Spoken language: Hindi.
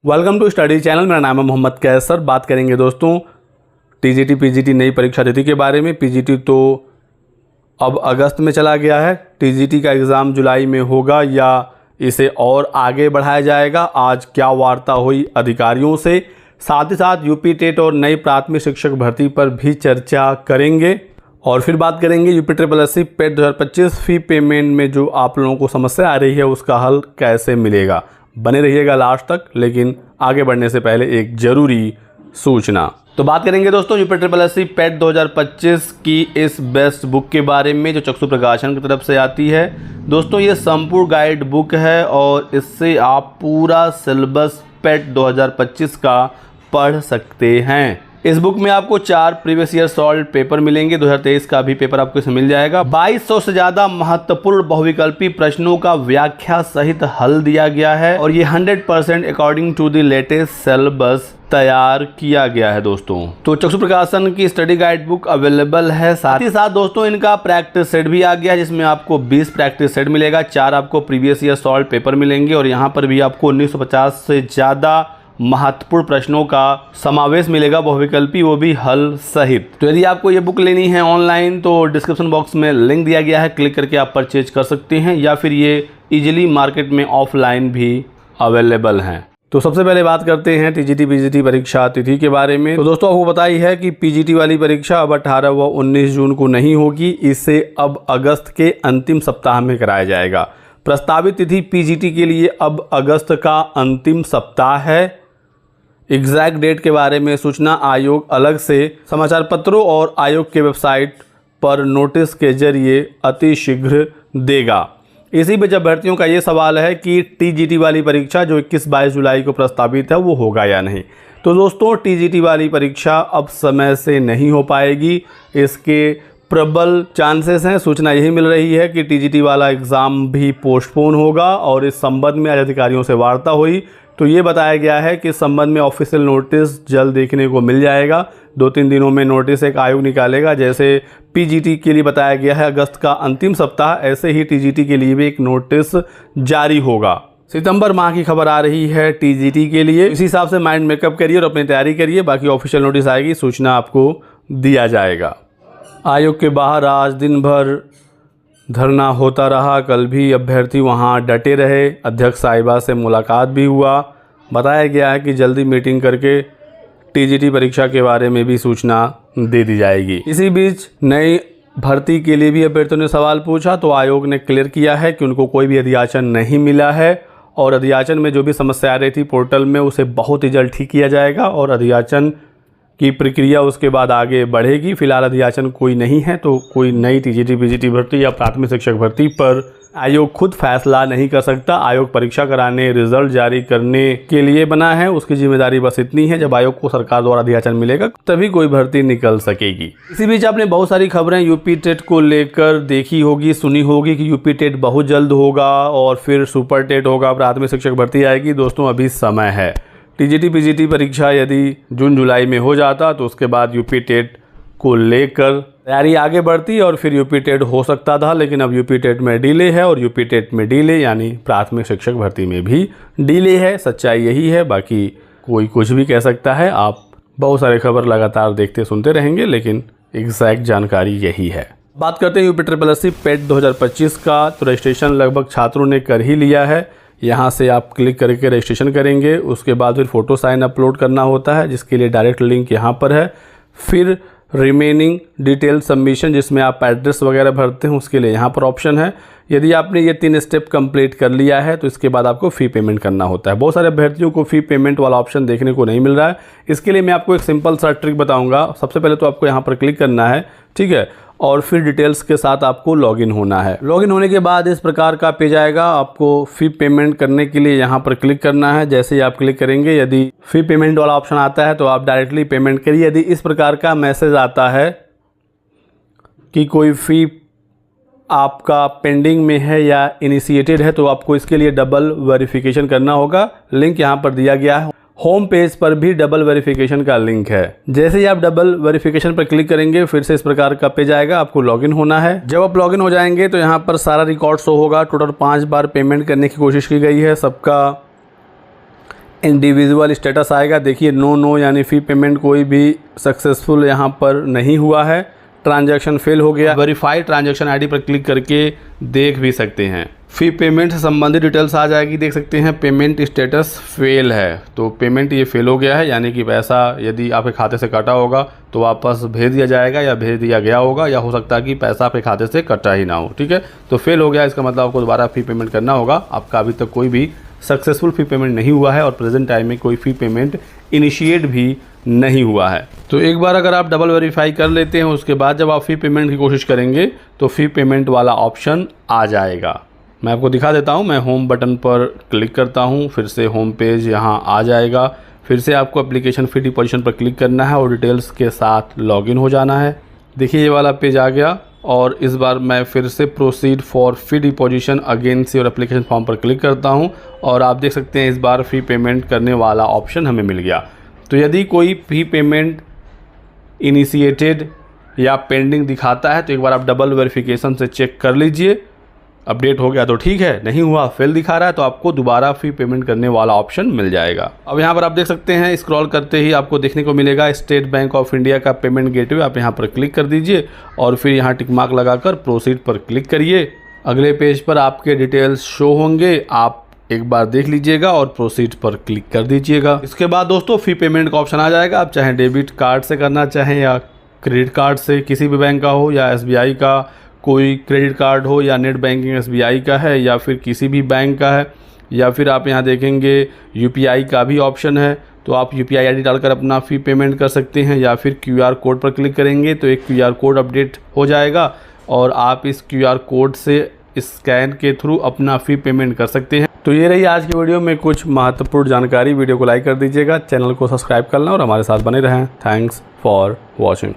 Welcome to study channel. मेरा नाम है मोहम्मद कैसर। बात करेंगे दोस्तों टीजीटी पीजीटी नई परीक्षा तिथि के बारे में। पीजीटी तो अब अगस्त में चला गया है। टीजीटी का एग्ज़ाम जुलाई में होगा या इसे और आगे बढ़ाया जाएगा। आज क्या वार्ता हुई अधिकारियों से, साथ ही साथ यूपी टेट और नई प्राथमिक शिक्षक भर्ती पर भी चर्चा करेंगे। और फिर बात करेंगे यूपी SSSC पेट 2025 फ़ी पेमेंट में जो आप लोगों को समस्या आ रही है उसका हल कैसे मिलेगा। बने रहिएगा लास्ट तक। लेकिन आगे बढ़ने से पहले एक ज़रूरी सूचना। तो बात करेंगे दोस्तों यूपी SSSC पेट 2025 की इस बेस्ट बुक के बारे में जो चक्षु प्रकाशन की तरफ से आती है। दोस्तों ये संपूर्ण गाइड बुक है और इससे आप पूरा सिलेबस पेट 2025 का पढ़ सकते हैं। इस बुक में आपको 4 प्रीवियस ईयर सॉल्व पेपर मिलेंगे। 2023 का भी पेपर आपको इसमें मिल जाएगा। 2200 से ज़्यादा महत्वपूर्ण बहुविकल्पी प्रश्नों का व्याख्या सहित हल दिया गया है और ये 100% according to the latest syllabus तैयार किया गया है दोस्तों। तो चक्षु प्रकाशन की स्टडी गाइड बुक अवेलेबल है। साथ ही साथ दोस्तों इनका प्रैक्टिस सेट भी आ गया है जिसमें आपको 20 प्रैक्टिस सेट मिलेगा। 4 आपको प्रीवियस ईयर सॉल्व पेपर मिलेंगे और यहाँ पर भी आपको 1950 से ज़्यादा महत्वपूर्ण प्रश्नों का समावेश मिलेगा, बहुविकल्पी, वो भी हल सहित। तो यदि आपको ये बुक लेनी है ऑनलाइन तो डिस्क्रिप्शन बॉक्स में लिंक दिया गया है, क्लिक करके आप परचेज कर सकते हैं या फिर ये इजीली मार्केट में ऑफलाइन भी अवेलेबल हैं। तो सबसे पहले बात करते हैं टीजीटी पीजीटी परीक्षा तिथि के बारे में। तो दोस्तों आपको पता ही है कि पीजीटी वाली परीक्षा अब 18 व 19 जून को नहीं होगी। इसे अब अगस्त के अंतिम सप्ताह में कराया जाएगा। प्रस्तावित तिथि पीजीटी के लिए अब अगस्त का अंतिम सप्ताह है। एग्जैक्ट डेट के बारे में सूचना आयोग अलग से समाचार पत्रों और आयोग के वेबसाइट पर नोटिस के जरिए अति शीघ्र देगा। इसी बीच अभ्यर्थियों का ये सवाल है कि टीजीटी वाली परीक्षा जो 21-22 जुलाई को प्रस्तावित है वो होगा या नहीं। तो दोस्तों टीजीटी वाली परीक्षा अब समय से नहीं हो पाएगी। इसके प्रबल चांसेस हैं। सूचना यही मिल रही है कि टीजीटी वाला एग्ज़ाम भी पोस्टपोन होगा और इस संबंध में आज अधिकारियों से वार्ता हुई तो ये बताया गया है कि इस संबंध में ऑफिशियल नोटिस जल्द देखने को मिल जाएगा। 2-3 दिनों में नोटिस एक आयोग निकालेगा। जैसे पीजीटी के लिए बताया गया है अगस्त का अंतिम सप्ताह, ऐसे ही टीजीटी के लिए भी एक नोटिस जारी होगा। सितंबर माह की खबर आ रही है टीजीटी के लिए। इसी हिसाब से माइंड मेकअप करिए और अपनी तैयारी करिए। बाकी ऑफिशियल नोटिस आएगी, सूचना आपको दिया जाएगा। आयोग के बाहर आज दिन भर धरना होता रहा। कल भी अभ्यर्थी वहां डटे रहे। अध्यक्ष साहिबा से मुलाकात भी हुआ। बताया गया है कि जल्दी मीटिंग करके टीजीटी परीक्षा के बारे में भी सूचना दे दी जाएगी। इसी बीच नई भर्ती के लिए भी अभ्यर्थियों ने सवाल पूछा तो आयोग ने क्लियर किया है कि उनको कोई भी अध्याचन नहीं मिला है और अध्याचन में जो भी समस्या आ रही थी पोर्टल में उसे बहुत ही जल्द ठीक किया जाएगा और अध्याचन की प्रक्रिया उसके बाद आगे बढ़ेगी। फिलहाल अध्याचन कोई नहीं है तो कोई नई टीजीटी पीजीटी भर्ती या प्राथमिक शिक्षक भर्ती पर आयोग खुद फैसला नहीं कर सकता। आयोग परीक्षा कराने, रिजल्ट जारी करने के लिए बना है। उसकी जिम्मेदारी बस इतनी है, जब आयोग को सरकार द्वारा अध्याचन मिलेगा तभी कोई भर्ती निकल सकेगी। इसी बीच आपने बहुत सारी खबरें यूपी टेट को लेकर देखी होगी, सुनी होगी कि यूपी टेट बहुत जल्द होगा और फिर सुपर टेट होगा, प्राथमिक शिक्षक भर्ती आएगी। दोस्तों अभी समय है। टीजीटी पीजीटी परीक्षा यदि जून जुलाई में हो जाता तो उसके बाद यूपी टेट को लेकर तैयारी आगे बढ़ती और फिर यूपी टेट हो सकता था। लेकिन अब यूपी टेट में डिले है और यूपी टेट में डिले यानी प्राथमिक शिक्षक भर्ती में भी डिले है। सच्चाई यही है, बाकी कोई कुछ भी कह सकता है। आप बहुत सारे खबर लगातार देखते सुनते रहेंगे लेकिन एग्जैक्ट जानकारी यही है। बात करते हैं यूपी SSSC पेट 2025 का। तो रजिस्ट्रेशन लगभग छात्रों ने कर ही लिया है। यहाँ से आप क्लिक करके रजिस्ट्रेशन करेंगे। उसके बाद फिर फ़ोटो साइन अपलोड करना होता है जिसके लिए डायरेक्ट लिंक यहाँ पर है। फिर रिमेनिंग डिटेल सबमिशन जिसमें आप एड्रेस वगैरह भरते हैं उसके लिए यहाँ पर ऑप्शन है। यदि आपने ये 3 स्टेप कंप्लीट कर लिया है तो इसके बाद आपको फ़ी पेमेंट करना होता है। बहुत सारे अभ्यर्थियों को फ़ी पेमेंट वाला ऑप्शन देखने को नहीं मिल रहा है। इसके लिए मैं आपको एक सिंपल सा ट्रिक बताऊंगा। सबसे पहले तो आपको यहाँ पर क्लिक करना है, ठीक है, और फिर डिटेल्स के साथ आपको लॉगिन होना है। लॉगिन होने के बाद इस प्रकार का पेज आएगा। आपको फ़ी पेमेंट करने के लिए यहाँ पर क्लिक करना है। जैसे ही आप क्लिक करेंगे यदि फ़ी पेमेंट वाला ऑप्शन आता है तो आप डायरेक्टली पेमेंट करिए। यदि इस प्रकार का मैसेज आता है कि कोई फ़ी आपका पेंडिंग में है या इनिशिएटेड है तो आपको इसके लिए डबल वेरिफिकेशन करना होगा। लिंक यहाँ पर दिया गया है। होम पेज पर भी डबल वेरिफिकेशन का लिंक है। जैसे ही आप डबल वेरिफिकेशन पर क्लिक करेंगे फिर से इस प्रकार का पेज आएगा। आपको लॉगिन होना है। जब आप लॉगिन हो जाएंगे तो यहाँ पर सारा रिकॉर्ड शो होगा। टोटल 5 बार पेमेंट करने की कोशिश की गई है। सबका इंडिविजुअल स्टेटस आएगा। देखिए नो यानी फ़ी पेमेंट कोई भी सक्सेसफुल यहाँ पर नहीं हुआ है, ट्रांजैक्शन फेल हो गया। वेरीफाइड ट्रांजैक्शन आईडी पर क्लिक करके देख भी सकते हैं। फ़ी पेमेंट से संबंधित डिटेल्स आ जाएगी, देख सकते हैं पेमेंट स्टेटस फेल है, तो पेमेंट ये फेल हो गया है, यानी कि पैसा यदि आपके खाते से कटा होगा तो वापस भेज दिया जाएगा या भेज दिया गया होगा, या हो सकता है कि पैसा आपके खाते से कटा ही ना हो। ठीक है, तो फेल हो गया, इसका मतलब आपको दोबारा फ़ी पेमेंट करना होगा। आपका अभी तक कोई भी सक्सेसफुल फ़ी पेमेंट नहीं हुआ है और प्रेजेंट टाइम में कोई फ़ी पेमेंट इनिशिएट भी नहीं हुआ है। तो एक बार अगर आप डबल वेरीफाई कर लेते हैं, उसके बाद जब आप फ़ी पेमेंट की कोशिश करेंगे तो फ़ी पेमेंट वाला ऑप्शन आ जाएगा। मैं आपको दिखा देता हूं, मैं होम बटन पर क्लिक करता हूं, फिर से होम पेज यहां आ जाएगा। फिर से आपको एप्लीकेशन फ़ी डिपोजिशन पर क्लिक करना है और डिटेल्स के साथ लॉगिन हो जाना है। देखिए ये वाला पेज आ गया और इस बार मैं फिर से proceed for fee deposition against your application form पर क्लिक करता हूं और आप देख सकते हैं इस बार फ़ी पेमेंट करने वाला ऑप्शन हमें मिल गया। तो यदि कोई फ़ी पेमेंट इनिशिएटेड या पेंडिंग दिखाता है तो एक बार आप डबल वेरिफिकेशन से चेक कर लीजिए। अपडेट हो गया तो ठीक है, नहीं हुआ फेल दिखा रहा है तो आपको दोबारा फ़ी पेमेंट करने वाला ऑप्शन मिल जाएगा। अब यहाँ पर आप देख सकते हैं स्क्रॉल करते ही आपको देखने को मिलेगा स्टेट बैंक ऑफ इंडिया का पेमेंट गेटवे। आप यहाँ पर क्लिक कर दीजिए और फिर यहाँ टिक मार्क लगाकर प्रोसीड पर क्लिक करिए। अगले पेज पर आपके डिटेल्स शो होंगे, आप एक बार देख लीजिएगा और प्रोसीड पर क्लिक कर दीजिएगा। इसके बाद दोस्तों फ़ी पेमेंट का ऑप्शन आ जाएगा। आप चाहे डेबिट कार्ड से करना चाहें या क्रेडिट कार्ड से, किसी भी बैंक का हो, या SBI का कोई क्रेडिट कार्ड हो, या नेट बैंकिंग SBI का है, या फिर किसी भी बैंक का है, या फिर आप यहाँ देखेंगे UPI का भी ऑप्शन है, तो आप UPI ID डालकर अपना फ़ी पेमेंट कर सकते हैं, या फिर QR कोड पर क्लिक करेंगे तो एक QR कोड अपडेट हो जाएगा और आप इस QR कोड से स्कैन के थ्रू अपना फ़ी पेमेंट कर सकते हैं। तो ये रही आज की वीडियो में कुछ महत्वपूर्ण जानकारी। वीडियो को लाइक कर दीजिएगा, चैनल को सब्सक्राइब करना और हमारे साथ बने रहें। Thanks for watching.